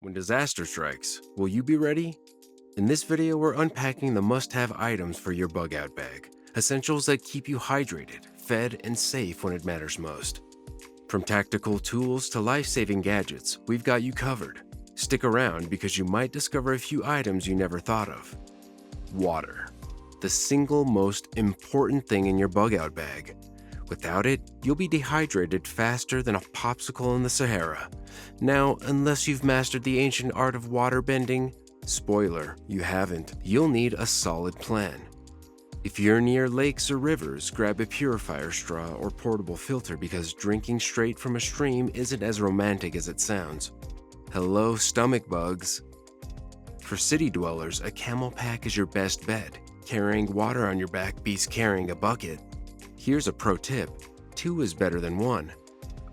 When disaster strikes, will you be ready? In this video, we're unpacking the must-have items for your bug-out bag. Essentials that keep you hydrated, fed, and safe when it matters most. From tactical tools to life-saving gadgets, we've got you covered. Stick around because you might discover a few items you never thought of. Water. The single most important thing in your bug-out bag. Without it, you'll be dehydrated faster than a popsicle in the Sahara. Now, unless you've mastered the ancient art of water bending, spoiler, you haven't, you'll need a solid plan. If you're near lakes or rivers, grab a purifier straw or portable filter because drinking straight from a stream isn't as romantic as it sounds. Hello, stomach bugs. For city dwellers, a camel pack is your best bet. Carrying water on your back beats carrying a bucket. Here's a pro tip, 2 is better than 1.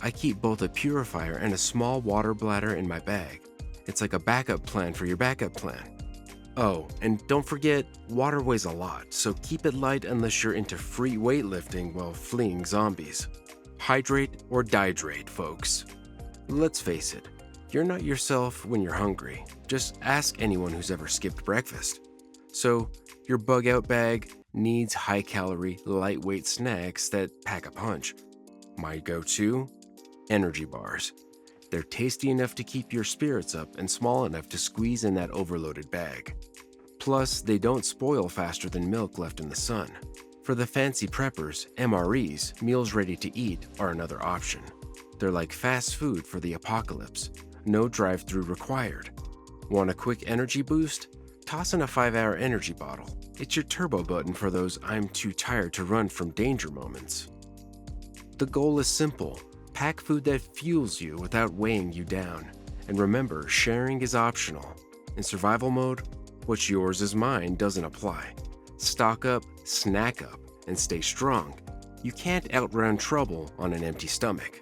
I keep both a purifier and a small water bladder in my bag. It's like a backup plan for your backup plan. Oh, and don't forget, water weighs a lot, so keep it light unless you're into free weightlifting while fleeing zombies. Hydrate or dihydrate, folks. Let's face it, you're not yourself when you're hungry. Just ask anyone who's ever skipped breakfast. So, your bug-out bag needs high-calorie, lightweight snacks that pack a punch. My go-to? Energy bars. They're tasty enough to keep your spirits up and small enough to squeeze in that overloaded bag. Plus, they don't spoil faster than milk left in the sun. For the fancy preppers, MREs, meals ready to eat, are another option. They're like fast food for the apocalypse. No drive-through required. Want a quick energy boost? Toss in a 5-hour energy bottle. It's your turbo button for those I'm too tired to run from danger moments. The goal is simple. Pack food that fuels you without weighing you down. And remember, sharing is optional. In survival mode, what's yours is mine doesn't apply. Stock up, snack up, and stay strong. You can't outrun trouble on an empty stomach.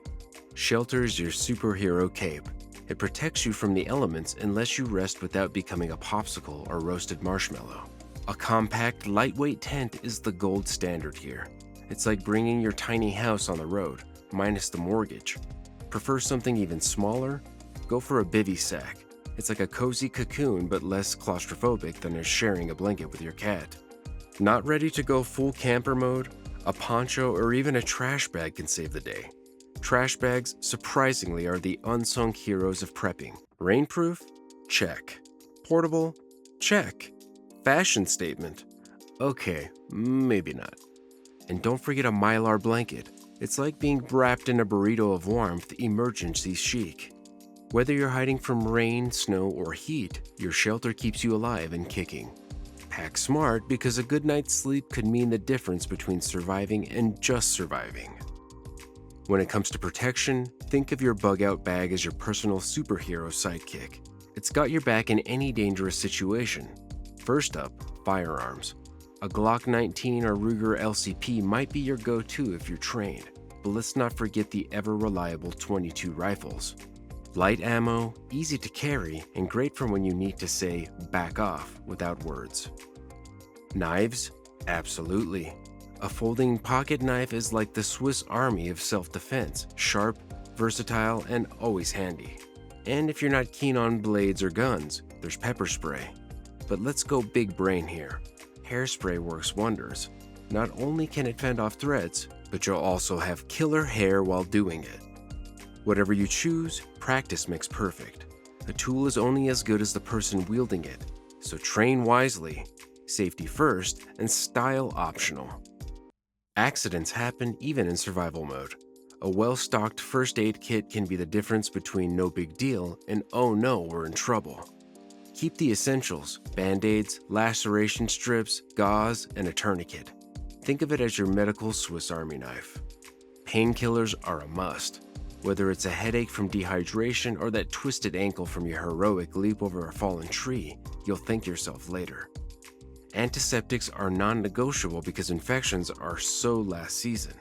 Shelter is your superhero cape. It protects you from the elements unless you rest without becoming a popsicle or roasted marshmallow. A compact, lightweight tent is the gold standard here. It's like bringing your tiny house on the road, minus the mortgage. Prefer something even smaller? Go for a bivy sack. It's like a cozy cocoon but less claustrophobic than sharing a blanket with your cat. Not ready to go full camper mode? A poncho or even a trash bag can save the day. Trash bags, surprisingly, are the unsung heroes of prepping. Rainproof? Check. Portable? Check. Fashion statement? Okay, maybe not. And don't forget a Mylar blanket. It's like being wrapped in a burrito of warmth, emergency chic. Whether you're hiding from rain, snow, or heat, your shelter keeps you alive and kicking. Pack smart because a good night's sleep could mean the difference between surviving and just surviving. When it comes to protection, think of your bug-out bag as your personal superhero sidekick. It's got your back in any dangerous situation. First up, firearms. A Glock 19 or Ruger LCP might be your go-to if you're trained, but let's not forget the ever-reliable .22 rifles. Light ammo, easy to carry, and great for when you need to say "back off" without words. Knives? Absolutely. A folding pocket knife is like the Swiss Army of self-defense, sharp, versatile, and always handy. And if you're not keen on blades or guns, there's pepper spray. But let's go big brain here. Hairspray works wonders. Not only can it fend off threats, but you'll also have killer hair while doing it. Whatever you choose, practice makes perfect. A tool is only as good as the person wielding it, so train wisely, safety first, and style optional. Accidents happen even in survival mode. A well-stocked first aid kit can be the difference between no big deal and oh no, we're in trouble. Keep the essentials: band-aids, laceration strips, gauze, and a tourniquet. Think of it as your medical Swiss Army knife. Painkillers are a must. Whether it's a headache from dehydration or that twisted ankle from your heroic leap over a fallen tree, you'll thank yourself later. Antiseptics are non-negotiable because infections are so last season.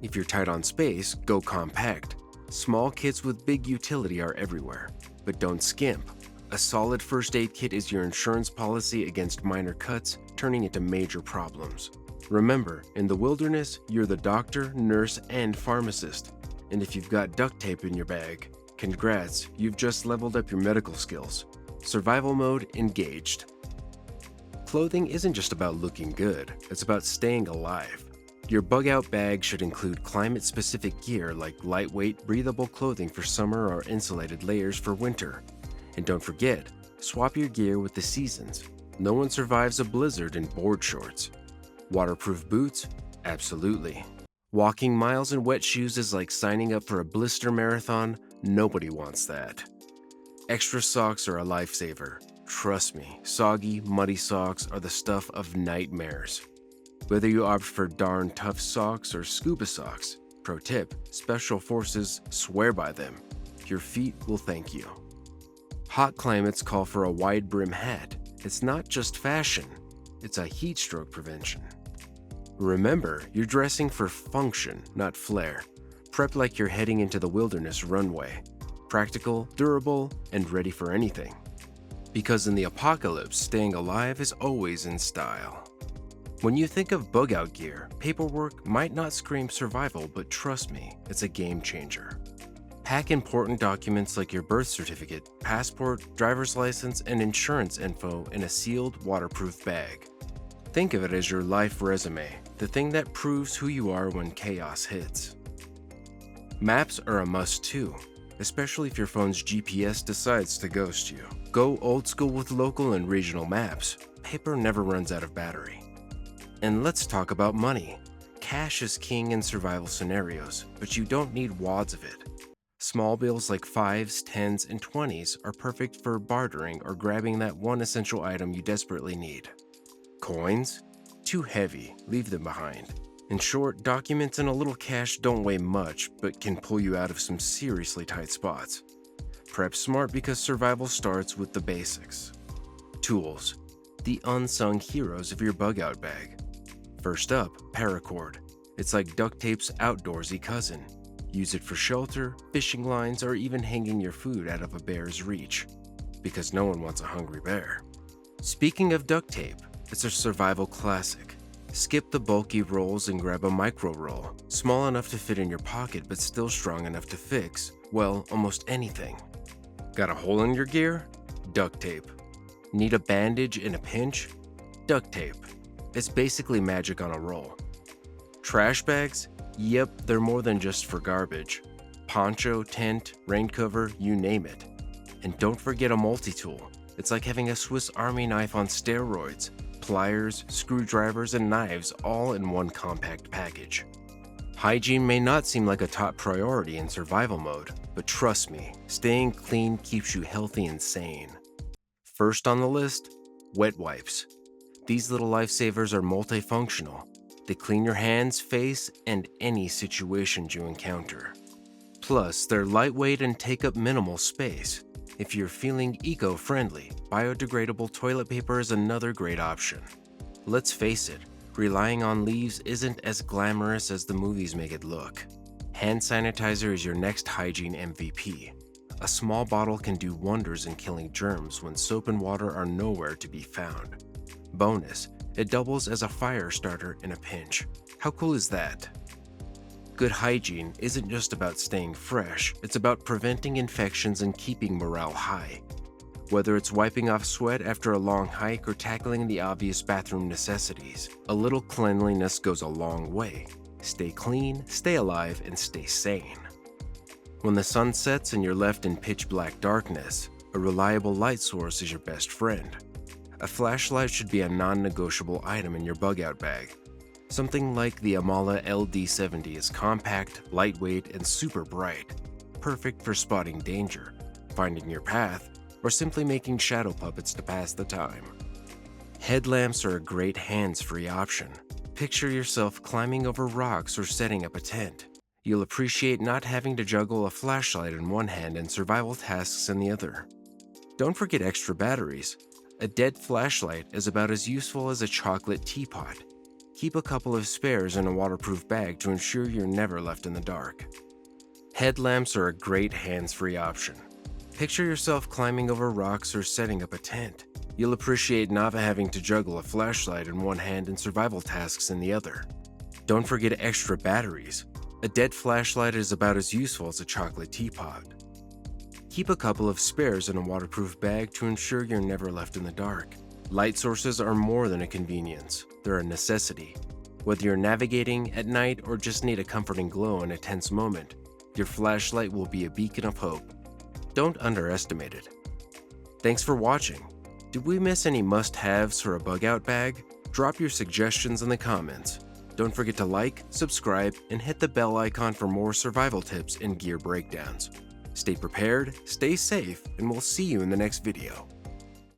If you're tight on space, go compact. Small kits with big utility are everywhere, but don't skimp. A solid first aid kit is your insurance policy against minor cuts turning into major problems. Remember, in the wilderness, you're the doctor, nurse, and pharmacist. And if you've got duct tape in your bag, Congrats, you've just leveled up your medical skills. Survival mode engaged. Clothing isn't just about looking good, it's about staying alive. Your bug-out bag should include climate-specific gear like lightweight, breathable clothing for summer or insulated layers for winter. And don't forget, swap your gear with the seasons. No one survives a blizzard in board shorts. Waterproof boots? Absolutely. Walking miles in wet shoes is like signing up for a blister marathon. Nobody wants that. Extra socks are a lifesaver. Trust me, soggy, muddy socks are the stuff of nightmares. Whether you opt for darn tough socks or scuba socks, pro tip, special forces swear by them. Your feet will thank you. Hot climates call for a wide brim hat. It's not just fashion, it's a heat stroke prevention. Remember, you're dressing for function, not flair. Prep like you're heading into the wilderness runway. Practical, durable, and ready for anything. Because in the apocalypse, staying alive is always in style. When you think of bug-out gear, paperwork might not scream survival, but trust me, it's a game changer. Pack important documents like your birth certificate, passport, driver's license, and insurance info in a sealed, waterproof bag. Think of it as your life resume, the thing that proves who you are when chaos hits. Maps are a must too, especially if your phone's GPS decides to ghost you. Go old school with local and regional maps. Paper never runs out of battery. And let's talk about money. Cash is king in survival scenarios, but you don't need wads of it. Small bills like 5s, 10s, and 20s are perfect for bartering or grabbing that one essential item you desperately need. Coins? Too heavy, leave them behind. In short, documents and a little cash don't weigh much, but can pull you out of some seriously tight spots. Prep smart because survival starts with the basics. Tools, the unsung heroes of your bug-out bag. First up, paracord. It's like duct tape's outdoorsy cousin. Use it for shelter, fishing lines, or even hanging your food out of a bear's reach. Because no one wants a hungry bear. Speaking of duct tape, it's a survival classic. Skip the bulky rolls and grab a micro roll, small enough to fit in your pocket but still strong enough to fix, well, almost anything. Got a hole in your gear? Duct tape. Need a bandage in a pinch? Duct tape. It's basically magic on a roll. Trash bags? Yep, they're more than just for garbage. Poncho, tent, rain cover, you name it. And don't forget a multi-tool. It's like having a Swiss Army knife on steroids. Pliers, screwdrivers, and knives all in one compact package. Hygiene may not seem like a top priority in survival mode, but trust me, staying clean keeps you healthy and sane. First on the list, wet wipes. These little lifesavers are multifunctional. They clean your hands, face, and any situations you encounter. Plus, they're lightweight and take up minimal space. If you're feeling eco-friendly, biodegradable toilet paper is another great option. Let's face it, relying on leaves isn't as glamorous as the movies make it look. Hand sanitizer is your next hygiene MVP. A small bottle can do wonders in killing germs when soap and water are nowhere to be found. Bonus, it doubles as a fire starter in a pinch. How cool is that? Good hygiene isn't just about staying fresh, it's about preventing infections and keeping morale high. Whether it's wiping off sweat after a long hike or tackling the obvious bathroom necessities, a little cleanliness goes a long way. Stay clean, stay alive, and stay sane. When the sun sets and you're left in pitch black darkness, a reliable light source is your best friend. A flashlight should be a non-negotiable item in your bug-out bag. Something like the Amala LD70 is compact, lightweight, and super bright, perfect for spotting danger, finding your path, or simply making shadow puppets to pass the time. Headlamps are a great hands-free option. Picture yourself climbing over rocks or setting up a tent. You'll appreciate not having to juggle a flashlight in one hand and survival tasks in the other. Don't forget extra batteries. A dead flashlight is about as useful as a chocolate teapot. Keep a couple of spares in a waterproof bag to ensure you're never left in the dark. Headlamps are a great hands-free option. Picture yourself climbing over rocks or setting up a tent. You'll appreciate not having to juggle a flashlight in one hand and survival tasks in the other. Don't forget extra batteries. A dead flashlight is about as useful as a chocolate teapot. Keep a couple of spares in a waterproof bag to ensure you're never left in the dark. Light sources are more than a convenience, they're a necessity. Whether you're navigating at night or just need a comforting glow in a tense moment, your flashlight will be a beacon of hope. Don't underestimate it. Thanks for watching. Did we miss any must-haves for a bug-out bag? Drop your suggestions in the comments. Don't forget to like, subscribe, and hit the bell icon for more survival tips and gear breakdowns. Stay prepared, stay safe, and we'll see you in the next video.